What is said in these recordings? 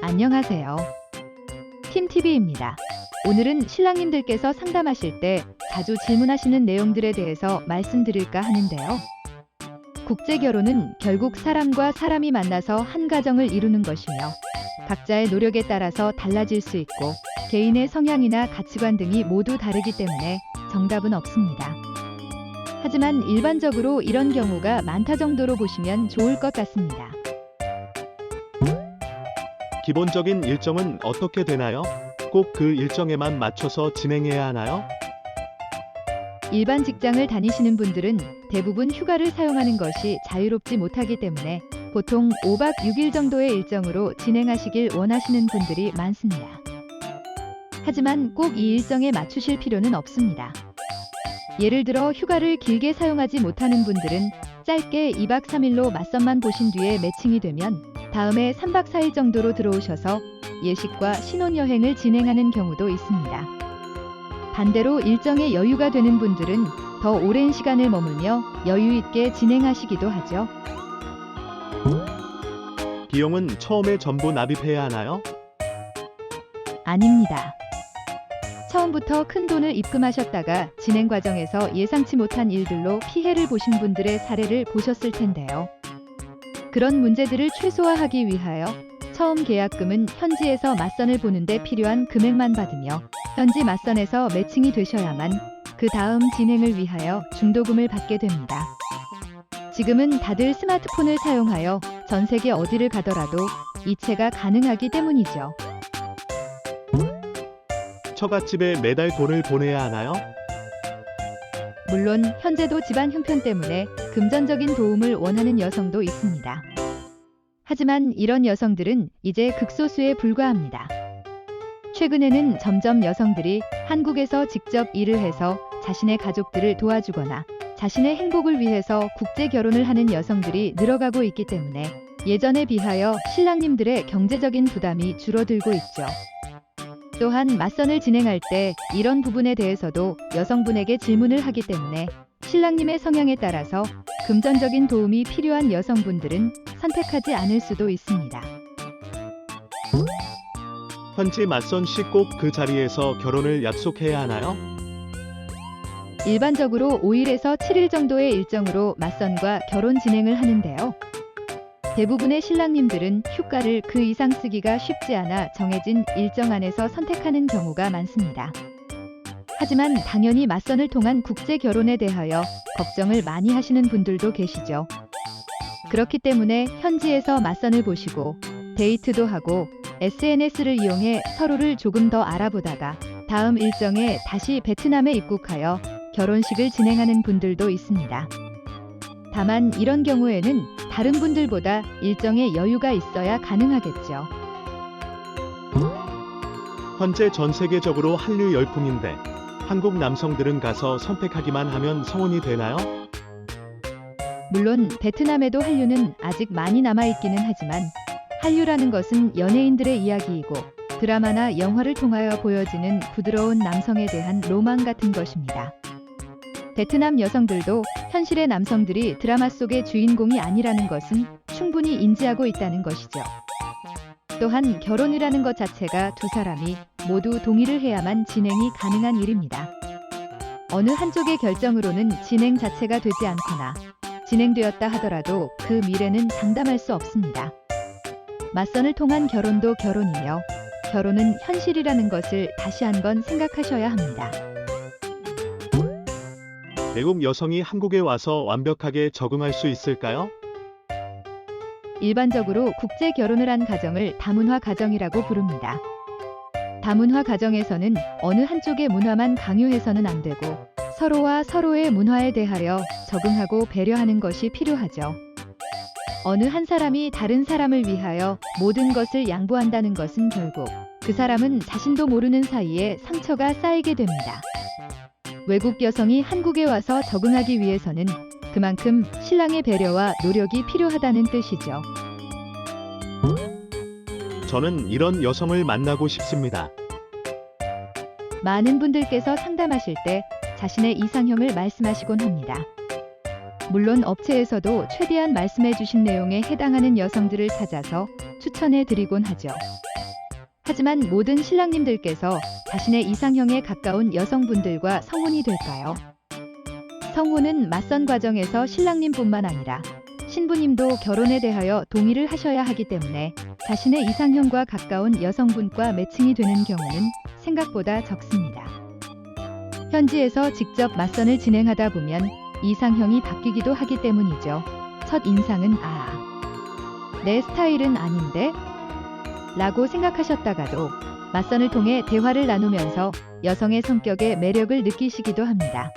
안녕하세요. 팀TV입니다. 오늘은 신랑님들께서 상담하실 때 자주 질문하시는 내용들에 대해서 말씀드릴까 하는데요. 국제결혼은 결국 사람과 사람이 만나서 한 가정을 이루는 것이며 각자의 노력에 따라서 달라질 수 있고 개인의 성향이나 가치관 등이 모두 다르기 때문에 정답은 없습니다. 하지만 일반적으로 이런 경우가 많다 정도로 보시면 좋을 것 같습니다. 기본적인 일정은 어떻게 되나요? 꼭 그 일정에만 맞춰서 진행해야 하나요? 일반 직장을 다니시는 분들은 대부분 휴가를 사용하는 것이 자유롭지 못하기 때문에 보통 5박 6일 정도의 일정으로 진행하시길 원하시는 분들이 많습니다. 하지만 꼭 이 일정에 맞추실 필요는 없습니다. 예를 들어 휴가를 길게 사용하지 못하는 분들은 짧게 2박 3일로 맞선만 보신 뒤에 매칭이 되면 다음에 3박 4일 정도로 들어오셔서 예식과 신혼여행을 진행하는 경우도 있습니다. 반대로 일정에 여유가 되는 분들은 더 오랜 시간을 머물며 여유 있게 진행하시기도 하죠. 비용은 처음에 전부 납입해야 하나요? 아닙니다. 처음부터 큰 돈을 입금하셨다가 진행 과정에서 예상치 못한 일들로 피해를 보신 분들의 사례를 보셨을 텐데요. 그런 문제들을 최소화하기 위하여 처음 계약금은 현지에서 맞선을 보는데 필요한 금액만 받으며 현지 맞선에서 매칭이 되셔야만 그 다음 진행을 위하여 중도금을 받게 됩니다. 지금은 다들 스마트폰을 사용하여 전 세계 어디를 가더라도 이체가 가능하기 때문이죠. 처갓집에 매달 돈을 보내야 하나요? 물론 현재도 집안 형편 때문에 금전적인 도움을 원하는 여성도 있습니다. 하지만 이런 여성들은 이제 극소수에 불과합니다. 최근에는 점점 여성들이 한국에서 직접 일을 해서 자신의 가족들을 도와주거나 자신의 행복을 위해서 국제 결혼을 하는 여성들이 늘어가고 있기 때문에 예전에 비하여 신랑님들의 경제적인 부담이 줄어들고 있죠. 또한 맞선을 진행할 때 이런 부분에 대해서도 여성분에게 질문을 하기 때문에 신랑님의 성향에 따라서 금전적인 도움이 필요한 여성분들은 선택하지 않을 수도 있습니다. 현지 맞선 시 꼭 그 자리에서 결혼을 약속해야 하나요? 일반적으로 5일에서 7일 정도의 일정으로 맞선과 결혼 진행을 하는데요. 대부분의 신랑님들은 휴가를 그 이상 쓰기가 쉽지 않아 정해진 일정 안에서 선택하는 경우가 많습니다. 하지만 당연히 맞선을 통한 국제 결혼에 대하여 걱정을 많이 하시는 분들도 계시죠. 그렇기 때문에 현지에서 맞선을 보시고 데이트도 하고 SNS를 이용해 서로를 조금 더 알아보다가 다음 일정에 다시 베트남에 입국하여 결혼식을 진행하는 분들도 있습니다. 다만 이런 경우에는 다른 분들보다 일정에 여유가 있어야 가능하겠죠. 현재 전 세계적으로 한류 열풍인데 한국 남성들은 가서 선택하기만 하면 성혼이 되나요? 물론 베트남에도 한류는 아직 많이 남아있기는 하지만 한류라는 것은 연예인들의 이야기이고 드라마나 영화를 통하여 보여지는 부드러운 남성에 대한 로망 같은 것입니다. 베트남 여성들도 현실의 남성들이 드라마 속의 주인공이 아니라는 것은 충분히 인지하고 있다는 것이죠. 또한 결혼이라는 것 자체가 두 사람이 모두 동의를 해야만 진행이 가능한 일입니다. 어느 한쪽의 결정으로는 진행 자체가 되지 않거나 진행되었다 하더라도 그 미래는 장담할 수 없습니다. 맞선을 통한 결혼도 결혼이며 결혼은 현실이라는 것을 다시 한번 생각하셔야 합니다. 외국 여성이 한국에 와서 완벽하게 적응할 수 있을까요? 일반적으로 국제 결혼을 한 가정을 다문화 가정이라고 부릅니다. 다문화 가정에서는 어느 한쪽의 문화만 강요해서는 안 되고 서로와 서로의 문화에 대하여 적응하고 배려하는 것이 필요하죠. 어느 한 사람이 다른 사람을 위하여 모든 것을 양보한다는 것은 결국 그 사람은 자신도 모르는 사이에 상처가 쌓이게 됩니다. 외국 여성이 한국에 와서 적응하기 위해서는 그만큼 신랑의 배려와 노력이 필요하다는 뜻이죠. 저는 이런 여성을 만나고 싶습니다. 많은 분들께서 상담하실 때 자신의 이상형을 말씀하시곤 합니다. 물론 업체에서도 최대한 말씀해 주신 내용에 해당하는 여성들을 찾아서 추천해 드리곤 하죠. 하지만 모든 신랑님들께서 자신의 이상형에 가까운 여성분들과 성혼이 될까요? 성혼은 맞선 과정에서 신랑님뿐만 아니라 신부님도 결혼에 대하여 동의를 하셔야 하기 때문에 자신의 이상형과 가까운 여성분과 매칭이 되는 경우는 생각보다 적습니다. 현지에서 직접 맞선을 진행하다 보면 이상형이 바뀌기도 하기 때문이죠. 첫 인상은 내 스타일은 아닌데? 라고 생각하셨다가도 맞선을 통해 대화를 나누면서 여성의 성격의 매력을 느끼시기도 합니다.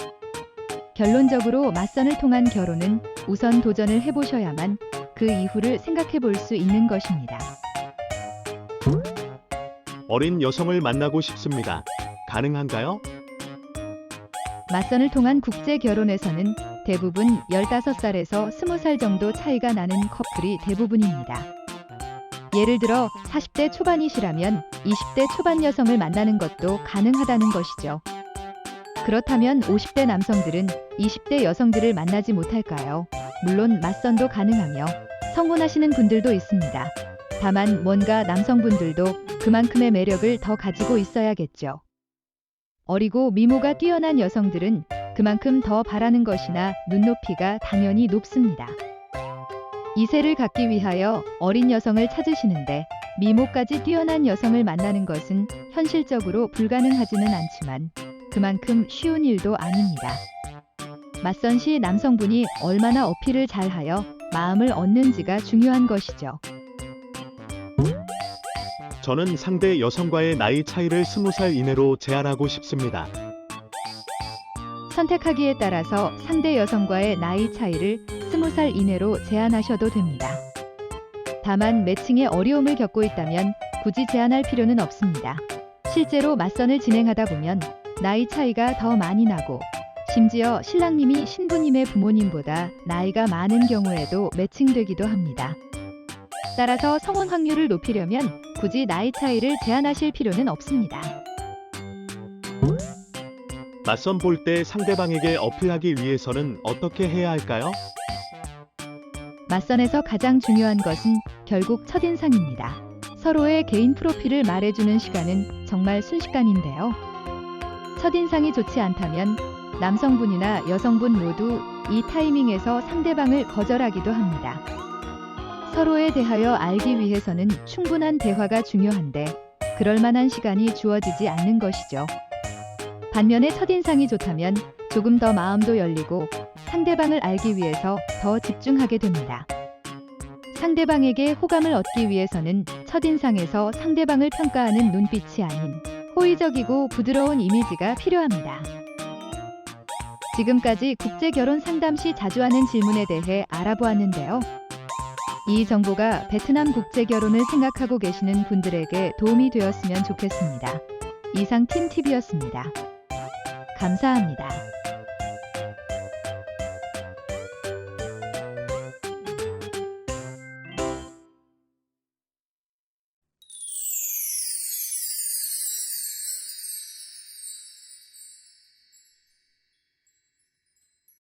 결론적으로 맞선을 통한 결혼은 우선 도전을 해보셔야만 그 이후를 생각해 볼 수 있는 것입니다. 어린 여성을 만나고 싶습니다. 가능한가요? 맞선을 통한 국제 결혼에서는 대부분 15살에서 20살 정도 차이가 나는 커플이 대부분입니다. 예를 들어 40대 초반이시라면 20대 초반 여성을 만나는 것도 가능하다는 것이죠. 그렇다면 50대 남성들은 20대 여성들을 만나지 못할까요? 물론 맞선도 가능하며 성혼하시는 분들도 있습니다. 다만 뭔가 남성분들도 그만큼의 매력을 더 가지고 있어야겠죠. 어리고 미모가 뛰어난 여성들은 그만큼 더 바라는 것이나 눈높이가 당연히 높습니다. 이세를 갖기 위하여 어린 여성을 찾으시는데 미모까지 뛰어난 여성을 만나는 것은 현실적으로 불가능하지는 않지만 그만큼 쉬운 일도 아닙니다. 맞선 시 남성분이 얼마나 어필을 잘하여 마음을 얻는지가 중요한 것이죠. 저는 상대 여성과의 나이 차이를 20살 이내로 제한하고 싶습니다. 선택하기에 따라서 상대 여성과의 나이 차이를 20살 이내로 제한하셔도 됩니다. 다만 매칭에 어려움을 겪고 있다면 굳이 제한할 필요는 없습니다. 실제로 맞선을 진행하다 보면 나이 차이가 더 많이 나고 심지어 신랑님이 신부님의 부모님보다 나이가 많은 경우에도 매칭되기도 합니다. 따라서 성혼 확률을 높이려면 굳이 나이 차이를 제한하실 필요는 없습니다. 맞선 볼 때 상대방에게 어필하기 위해서는 어떻게 해야 할까요? 맞선에서 가장 중요한 것은 결국 첫인상입니다. 서로의 개인 프로필을 말해주는 시간은 정말 순식간인데요. 첫인상이 좋지 않다면 남성분이나 여성분 모두 이 타이밍에서 상대방을 거절하기도 합니다. 서로에 대하여 알기 위해서는 충분한 대화가 중요한데 그럴 만한 시간이 주어지지 않는 것이죠. 반면에 첫인상이 좋다면 조금 더 마음도 열리고 상대방을 알기 위해서 더 집중하게 됩니다. 상대방에게 호감을 얻기 위해서는 첫인상에서 상대방을 평가하는 눈빛이 아닌 호의적이고 부드러운 이미지가 필요합니다. 지금까지 국제결혼 상담 시 자주 하는 질문에 대해 알아보았는데요. 이 정보가 베트남 국제결혼을 생각하고 계시는 분들에게 도움이 되었으면 좋겠습니다. 이상 팀TV였습니다. 감사합니다.